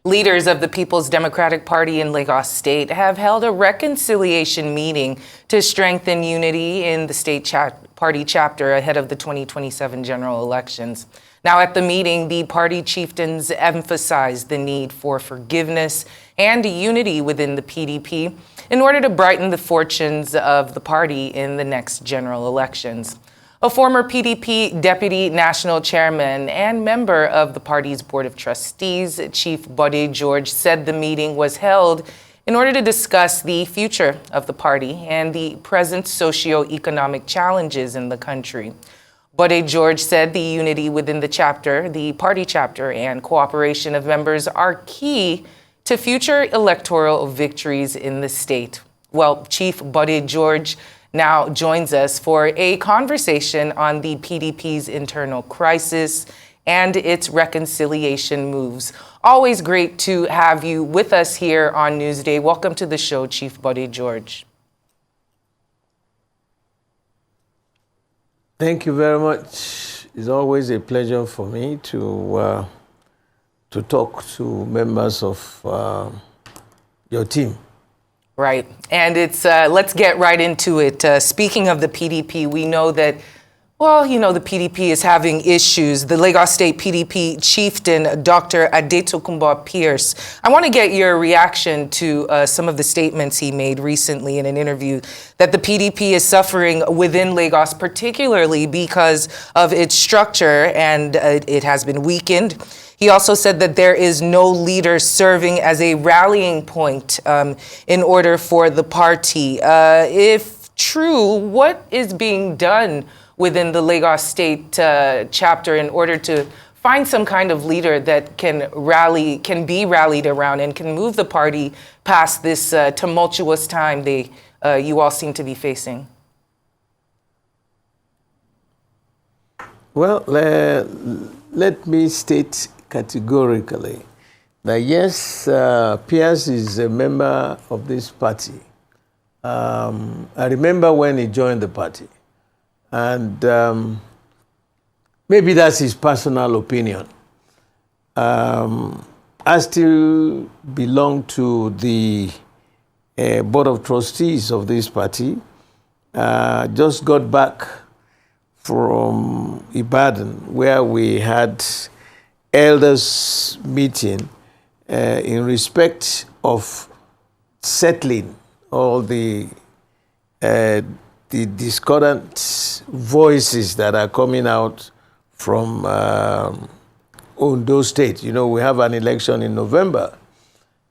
Leaders of the People's Democratic Party in Lagos State have held a reconciliation meeting to strengthen unity in the state party chapter ahead of the 2027 general elections. Now, at the meeting, the party chieftains emphasized the need for forgiveness and unity within the PDP in order to brighten the fortunes of the party in the next general elections. A former PDP Deputy National Chairman and member of the party's Board of Trustees, Chief Bode said the meeting was held in order to discuss the future of the party and the present socio-economic challenges in the country. Bode said the unity within the chapter, the party chapter, and cooperation of members are key to future electoral victories in the state. Well, Chief Bode now joins us for a conversation on the PDP's internal crisis and its reconciliation moves. Always great to have you with us here on Newsday. Welcome to the show, Chief Bode. Thank you very much. It's always a pleasure for me to talk to members of your team. Right. And it's let's get right into it. Speaking of the PDP, we know that, well, the PDP is having issues. The Lagos State PDP chieftain, Dr. Adetokunbo Pierce. I want to get your reaction to some of the statements he made recently in an interview that the PDP is suffering within Lagos, particularly because of its structure, and it has been weakened. He also said that there is no leader serving as a rallying point in order for the party. If true, what is being done within the Lagos State chapter in order to find some kind of leader that can be rallied around and can move the party past this tumultuous time you all seem to be facing? Well, let me state categorically that yes, Pierce is a member of this party. I remember when he joined the party, and maybe that's his personal opinion. I still belong to the Board of Trustees of this party. Just got back from Ibadan, where we had elders meeting in respect of settling all the discordant voices that are coming out from Ondo State. We have an election in November,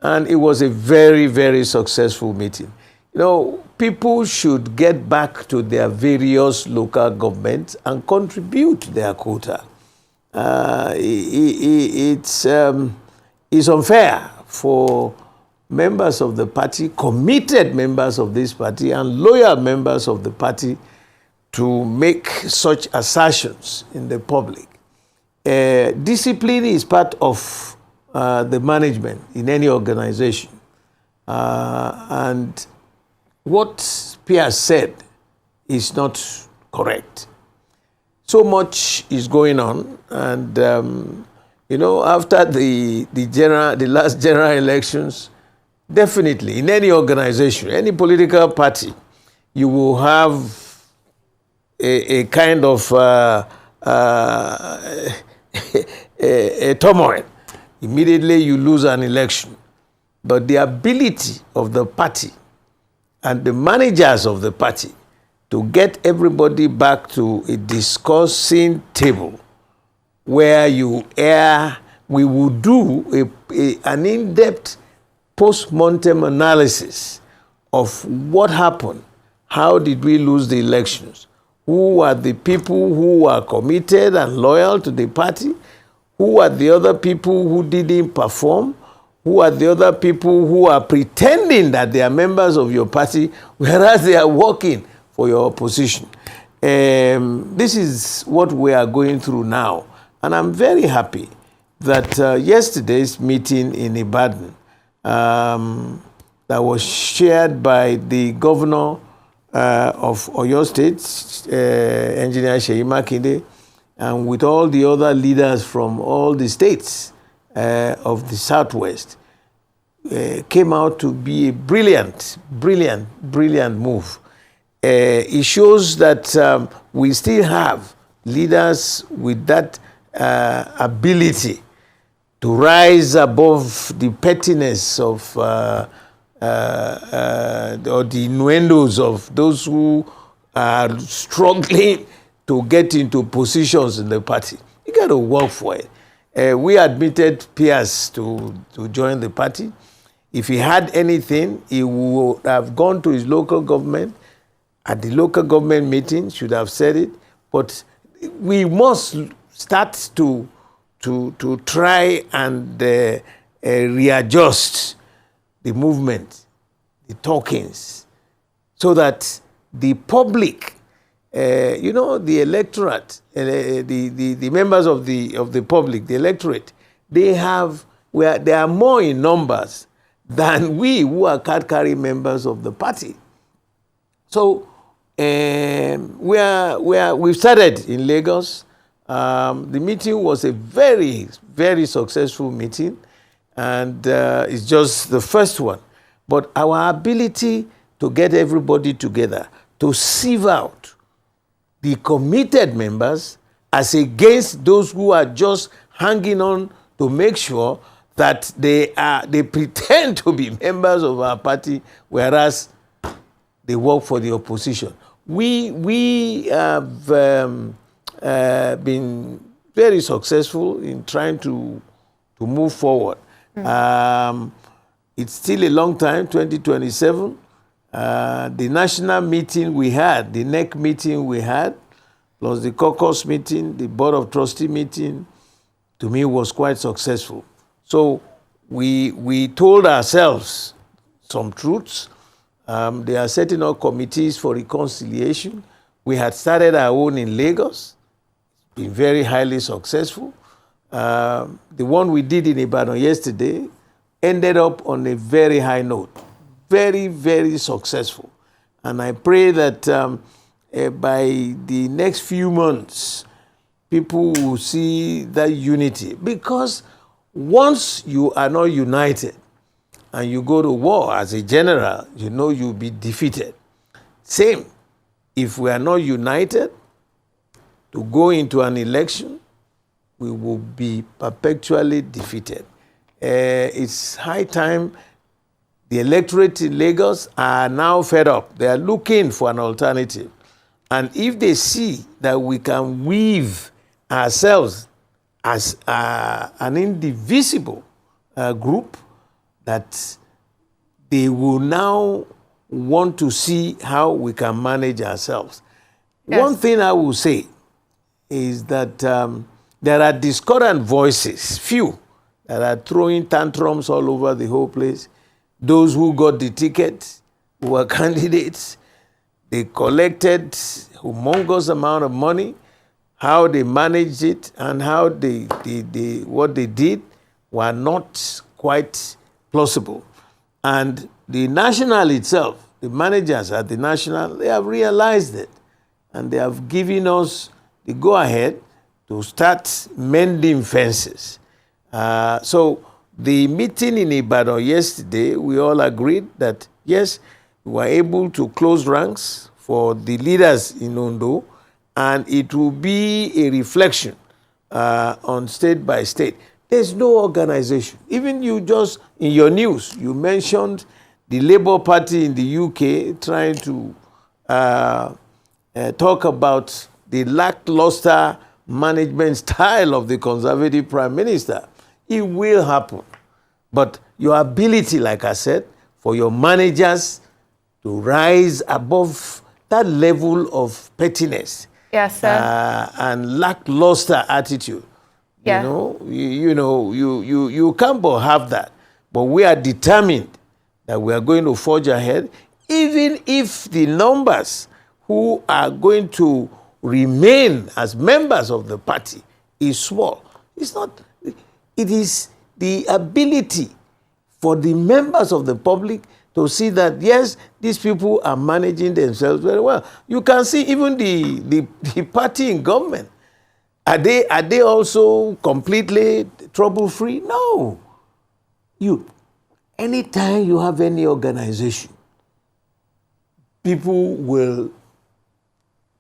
and it was a very, very successful meeting. People should get back to their various local governments and contribute their quota. It's unfair for members of the party, committed members of this party, and loyal members of the party to make such assertions in the public. Discipline is part of the management in any organization. And what Pierre said is not correct. So much is going on, and after the last general elections, definitely in any organization, any political party, you will have a kind of a turmoil. Immediately you lose an election, but the ability of the party and the managers of the party to get everybody back to a discussing table where we will do an in-depth post-mortem analysis of what happened, how did we lose the elections, who are the people who are committed and loyal to the party, who are the other people who didn't perform, who are the other people who are pretending that they are members of your party, whereas they are working for your opposition. This is what we are going through now. And I'm very happy that yesterday's meeting in Ibadan that was shared by the governor of Oyo State, Engineer Seyi Makinde, and with all the other leaders from all the states of the Southwest came out to be a brilliant move. It shows that we still have leaders with that ability to rise above the pettiness of or the innuendos of those who are struggling to get into positions in the party. You got to work for it. We admitted Pierce to join the party. If he had anything, he would have gone to his local government. At the local government meeting, should have said it. But we must start to try and readjust the movement, the talkings, so that the public, the electorate, the members of the public, the electorate, they are more in numbers than we who are card-carrying members of the party. So we've started in Lagos. The meeting was a very, very successful meeting, and it's just the first one. But our ability to get everybody together, to sieve out the committed members as against those who are just hanging on to make sure that they pretend to be members of our party, whereas they work for the opposition. We have been very successful in trying to move forward. It's still a long time, 2027. The national meeting we had, the NEC meeting we had, plus the caucus meeting, the Board of Trustee meeting, to me was quite successful. So we told ourselves some truths. They are setting up committees for reconciliation. We had started our own in Lagos, been very highly successful. The one we did in Ibadan yesterday ended up on a very high note, very, very successful. And I pray that by the next few months, people will see that unity. Because once you are not united and you go to war as a general, you know you'll be defeated. Same, if we are not united to go into an election, we will be perpetually defeated. It's high time. The electorate in Lagos are now fed up. They are looking for an alternative. And if they see that we can weave ourselves as an indivisible group, that they will now want to see how we can manage ourselves. Yes. One thing I will say is that there are discordant voices, few, that are throwing tantrums all over the whole place. Those who got the ticket, who were candidates, they collected humongous amount of money. How they managed it and how what they did were not quite plausible. And the national itself, the managers at the national, they have realized it. And they have given us the go-ahead to start mending fences. So the meeting in Ibadan yesterday, we all agreed that, yes, we were able to close ranks for the leaders in Ondo, and it will be a reflection on state by state. There's no organization. Even you just, in your news, you mentioned the Labour Party in the UK trying to talk about the lackluster management style of the Conservative Prime Minister. It will happen. But your ability, like I said, for your managers to rise above that level of pettiness, yes, sir, and lackluster attitude, yeah. You can't but have that. But we are determined that we are going to forge ahead, even if the numbers who are going to remain as members of the party is small. It's not. It is the ability for the members of the public to see that, yes, these people are managing themselves very well. You can see even the party in government. Are they also completely trouble-free? No. Anytime you have any organization, people will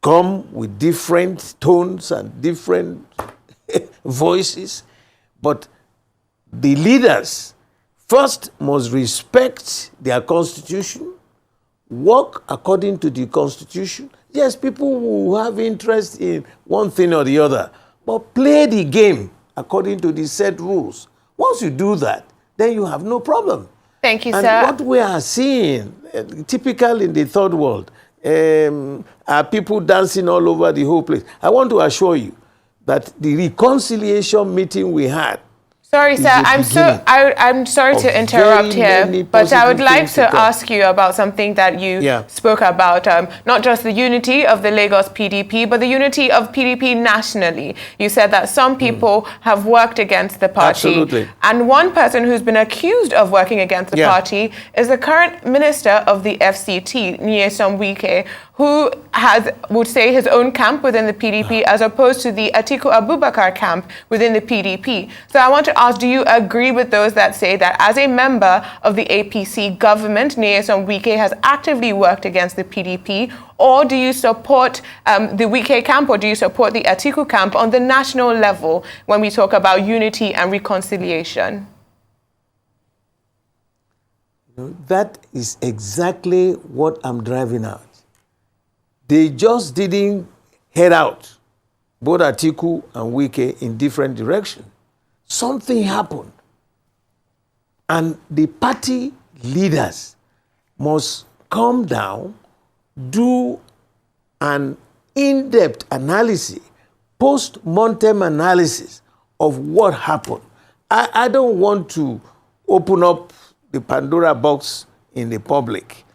come with different tones and different voices, but the leaders first must respect their constitution, work according to the constitution. Yes, people will have interest in one thing or the other, but play the game according to the set rules. Once you do that, then you have no problem. Thank you, and sir. What we are seeing, typical in the third world, are people dancing all over the whole place. I want to assure you that the reconciliation meeting we had. Sorry, sir. I'm sorry to interrupt here, but I would like to ask you about something that you spoke about, not just the unity of the Lagos PDP, but the unity of PDP nationally. You said that some people have worked against the party. Absolutely. And one person who's been accused of working against the party is the current minister of the FCT, Nyesom Wike, who would say his own camp within the PDP as opposed to the Atiku Abubakar camp within the PDP. So I want to ask, do you agree with those that say that as a member of the APC government, Nyesom Wike has actively worked against the PDP, or do you support the Wike camp, or do you support the Atiku camp on the national level when we talk about unity and reconciliation? That is exactly what I'm driving at. They just didn't head out, both Atiku and Wike, in different directions. Something happened. And the party leaders must come down, do an in-depth analysis, post-mortem analysis of what happened. I don't want to open up the Pandora box in the public,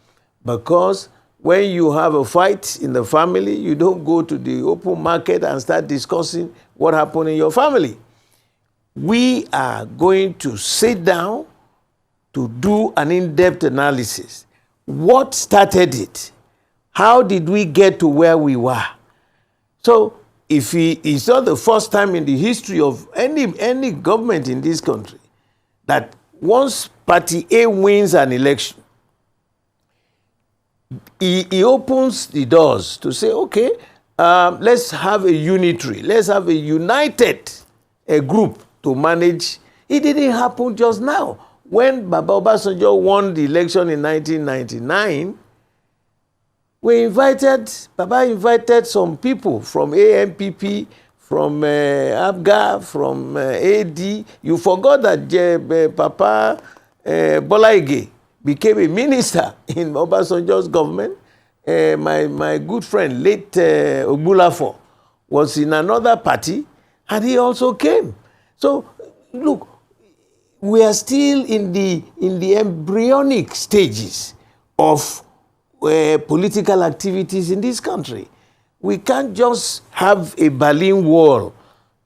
because when you have a fight in the family, you don't go to the open market and start discussing what happened in your family. We are going to sit down to do an in-depth analysis. What started it? How did we get to where we were? So if it's not the first time in the history of any government in this country that once Party A wins an election, he opens the doors to say, okay, let's have a unitary, let's have a united group to manage. It didn't happen just now. When Baba Obasanjo won the election in 1999, Baba invited some people from AMPP, from ABGA, from AD. You forgot that Papa Bola Ige became a minister in Obasanjo's government. My good friend, late Ogbulafo, was in another party, and he also came. So, look, we are still in the embryonic stages of political activities in this country. We can't just have a Berlin Wall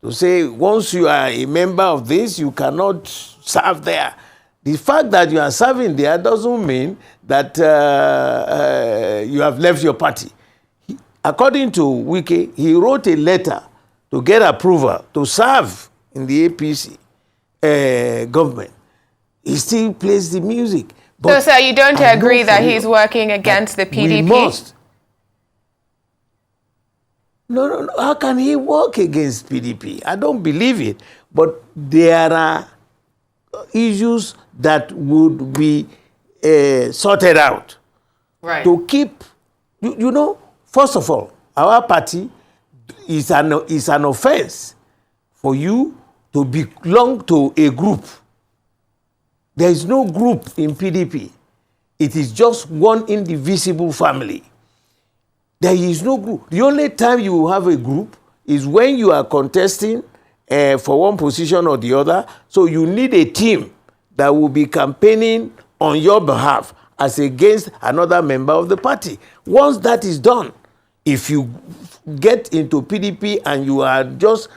to say once you are a member of this, you cannot serve there. The fact that you are serving there doesn't mean that you have left your party. According to Wike, he wrote a letter to get approval to serve in the APC government. He still plays the music. But so, sir, you don't agree that he's working against the PDP? We must. No. How can he work against PDP? I don't believe it. But there are issues that would be sorted out. Right. To keep, you know, first of all, our party is an offense for you to belong to a group. There is no group in PDP. It is just one indivisible family. There is no group. The only time you have a group is when you are contesting for one position or the other. So you need a team that will be campaigning on your behalf as against another member of the party. Once that is done, if you get into PDP and you are just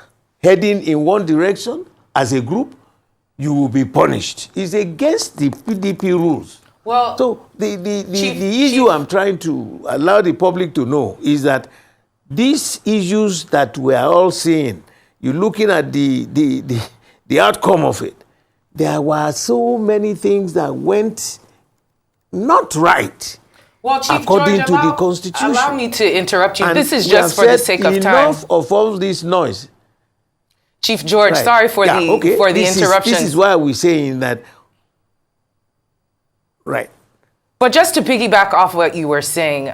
heading in one direction as a group, you will be punished. It's against the PDP rules. Well, so the issue I'm trying to allow the public to know is that these issues that we are all seeing, you're looking at the the outcome of it, there were so many things that went not right. Well, Chief according George, to the Constitution. Allow me to interrupt you. And this is we just have for the said sake of time. Enough of all this noise. Chief George, Right. sorry for the interruption. This is why we're saying that. Right. But just to piggyback off what you were saying,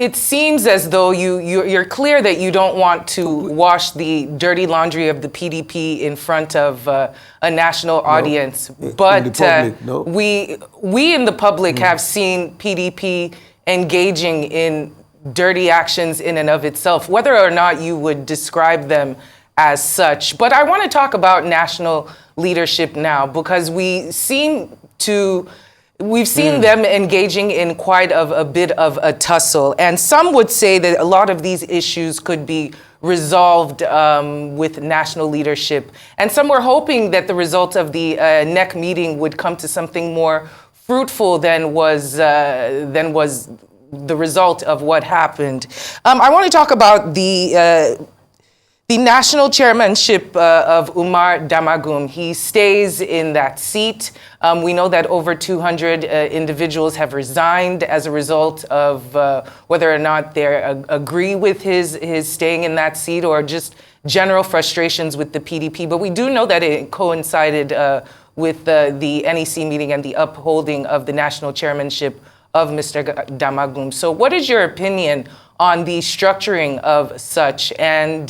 it seems as though you're clear that you don't want to wash the dirty laundry of the PDP in front of a national audience. But in the public, no. we in the public have seen PDP engaging in dirty actions in and of itself, whether or not you would describe them as such. But I want to talk about national leadership now, because we've seen them engaging in quite a bit of a tussle. And some would say that a lot of these issues could be resolved with national leadership. And some were hoping that the result of the NEC meeting would come to something more fruitful than was the result of what happened. I want to talk about the national chairmanship of Umar Damagum. He stays in that seat. We know that over 200 individuals have resigned as a result of whether or not they agree with his staying in that seat, or just general frustrations with the PDP. But we do know that it coincided with the NEC meeting and the upholding of the national chairmanship of Mr. Damagum. So what is your opinion on the structuring of such? And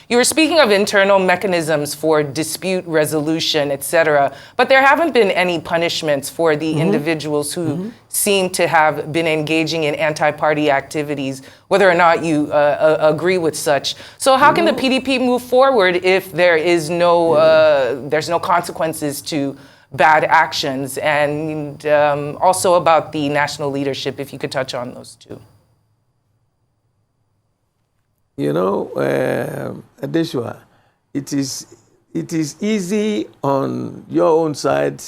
you were speaking of internal mechanisms for dispute resolution, et cetera, but there haven't been any punishments for the individuals who seem to have been engaging in anti-party activities, whether or not you agree with such. So how can the PDP move forward if there is there's no consequences to bad actions? And also about the national leadership, if you could touch on those two. You know, Adeshwa, it is easy on your own side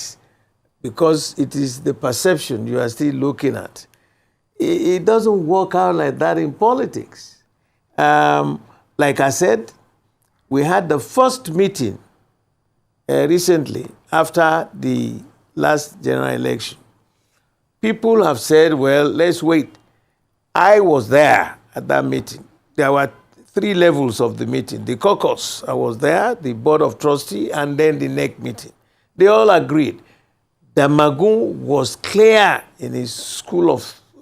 because it is the perception you are still looking at. It doesn't work out like that in politics. Like I said, we had the first meeting recently after the last general election. People have said, well, let's wait. I was there at that meeting. There were 3 levels of the meeting. The caucus, I was there, the board of trustees, and then the NEC meeting. They all agreed. Damagum was clear in his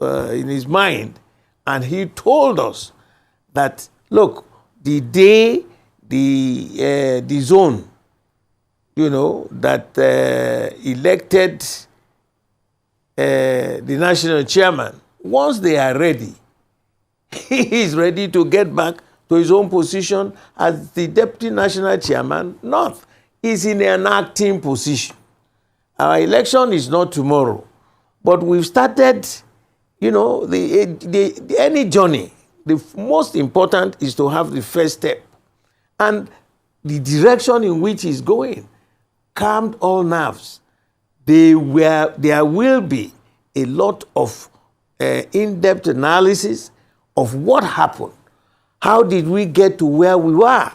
in his mind, and he told us that, look, the day the zone, that elected the national chairman, once they are ready, he is ready to get back to his own position as the deputy national chairman north. He's in an acting position. Our election is not tomorrow, but we've started, any journey. The most important is to have the first step. And the direction in which he's going calmed all nerves. There will be a lot of in-depth analysis of what happened. How did we get to where we were?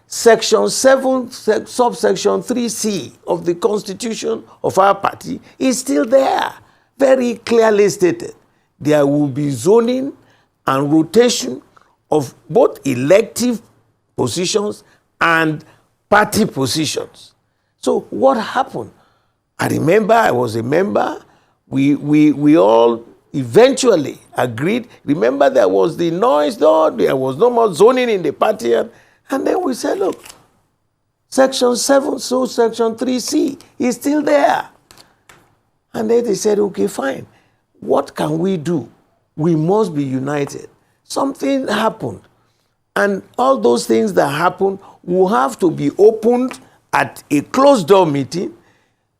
Section 7, subsection 3C of the Constitution of our party is still there, very clearly stated. There will be zoning and rotation of both elective positions and party positions. So what happened? I remember I was a member. We all eventually agreed. Remember, there was the noise, though. There was no more zoning in the party. And then we said, look, Section 7, so Section 3C is still there. And then they said, okay, fine. What can we do? We must be united. Something happened. And all those things that happened will have to be opened at a closed-door meeting.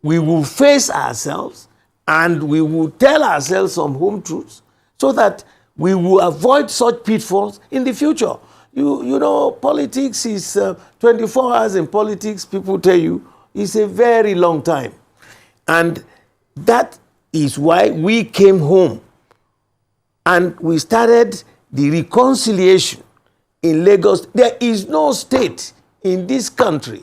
We will face ourselves, and we will tell ourselves some home truths so that we will avoid such pitfalls in the future. You know, politics is 24 hours in politics, people tell you, is a very long time. And that is why we came home and we started the reconciliation in Lagos. There is no state in this country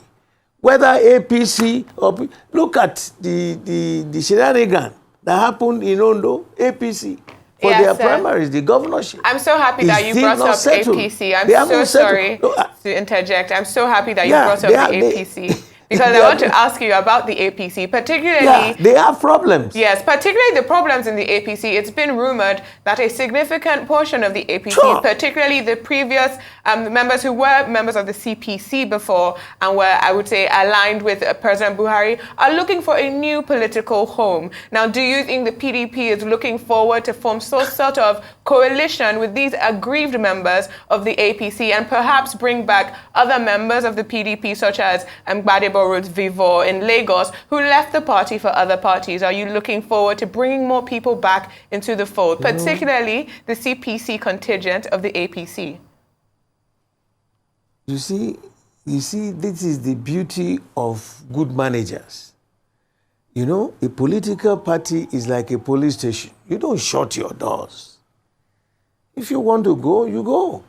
whether APC or look at the shenanigan that happened in Ondo, APC. For their primaries, the governorship. I'm so happy that you brought up APC. I'm so sorry to interject. I'm so happy that you brought up the APC. Because I want to ask you about the APC, particularly... Yeah, they have problems. Yes, particularly the problems in the APC. It's been rumored that a significant portion of the APC, particularly the previous members who were members of the CPC before and were, I would say, aligned with President Buhari, are looking for a new political home. Now, do you think the PDP is looking forward to form some sort of coalition with these aggrieved members of the APC and perhaps bring back other members of the PDP, such as Bode Vivo in Lagos, who left the party for other parties? Are you looking forward to bringing more people back into the fold, particularly the CPC contingent of the APC? You see, this is the beauty of good managers. You know, a political party is like a police station. You don't shut your doors. If you want to go, you go.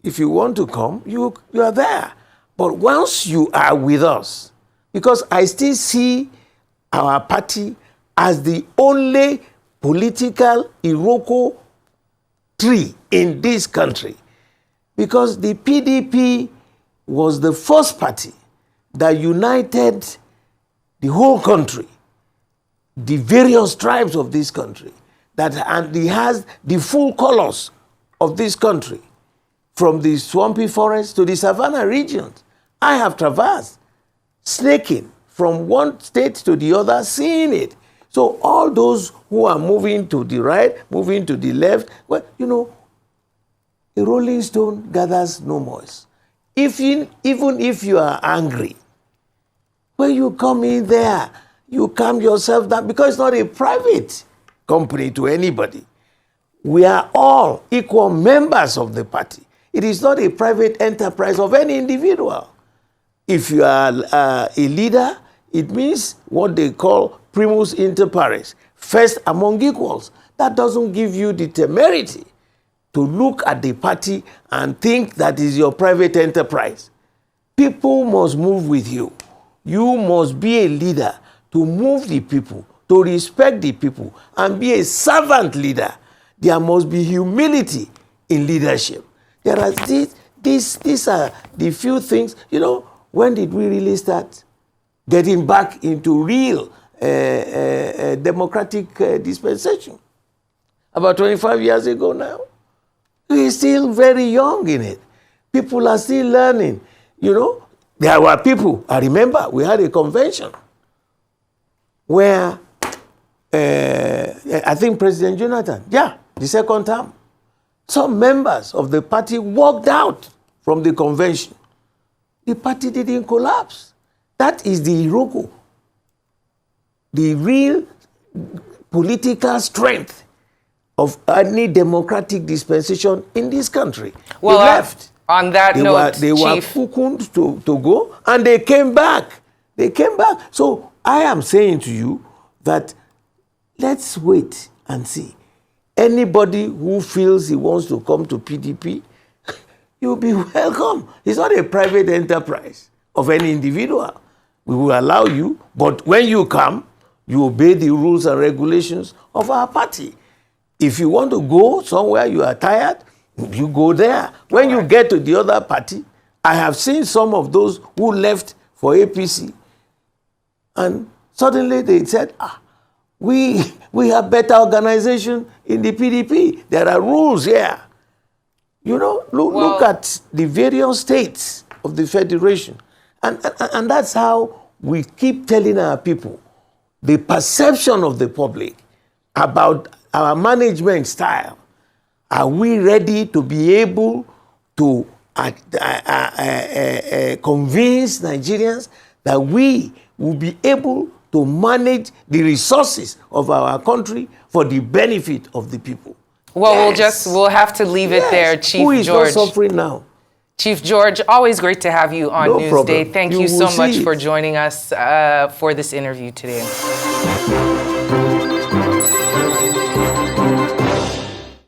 If you want to come, you are there. But once you are with us, because I still see our party as the only political Iroko tree in this country, because the PDP was the first party that united the whole country, the various tribes of this country, and it has the full colors of this country, from the swampy forest to the savannah regions. I have traversed, snaking from one state to the other, seeing it. So all those who are moving to the right, moving to the left, well, you know, a rolling stone gathers no moist. Even if you are angry, when you come in there, you calm yourself down, because it's not a private company to anybody. We are all equal members of the party. It is not a private enterprise of any individual. If you are a leader, it means what they call primus inter pares, first among equals. That doesn't give you the temerity to look at the party and think that is your private enterprise. People must move with you. You must be a leader to move the people, to respect the people, and be a servant leader. There must be humility in leadership. There are these are the few things, you know. When did we really start getting back into real democratic dispensation? About 25 years ago now. We're still very young in it. People are still learning. You know, there were people, I remember we had a convention where I think President Jonathan, the second term, some members of the party walked out from the convention. The party didn't collapse. That is the Iroko, the real political strength of any democratic dispensation in this country. Well, they left. On that note, they were cuckooed to go, and they came back. They came back. So I am saying to you that let's wait and see. Anybody who feels he wants to come to PDP, you'll be welcome. It's not a private enterprise of any individual. We will allow you, but when you come, you obey the rules and regulations of our party. If you want to go somewhere, you are tired, you go there. When you get to the other party, I have seen some of those who left for APC, and suddenly they said, we have better organization in the PDP. There are rules here. You know, look at the various states of the federation. And that's how we keep telling our people the perception of the public about our management style. Are we ready to be able to convince Nigerians that we will be able to manage the resources of our country for the benefit of the people? Well, we'll have to leave it there, Chief George. Who is not suffering now? Chief George, always great to have you on Newsday. Thank you so much for joining us for this interview today.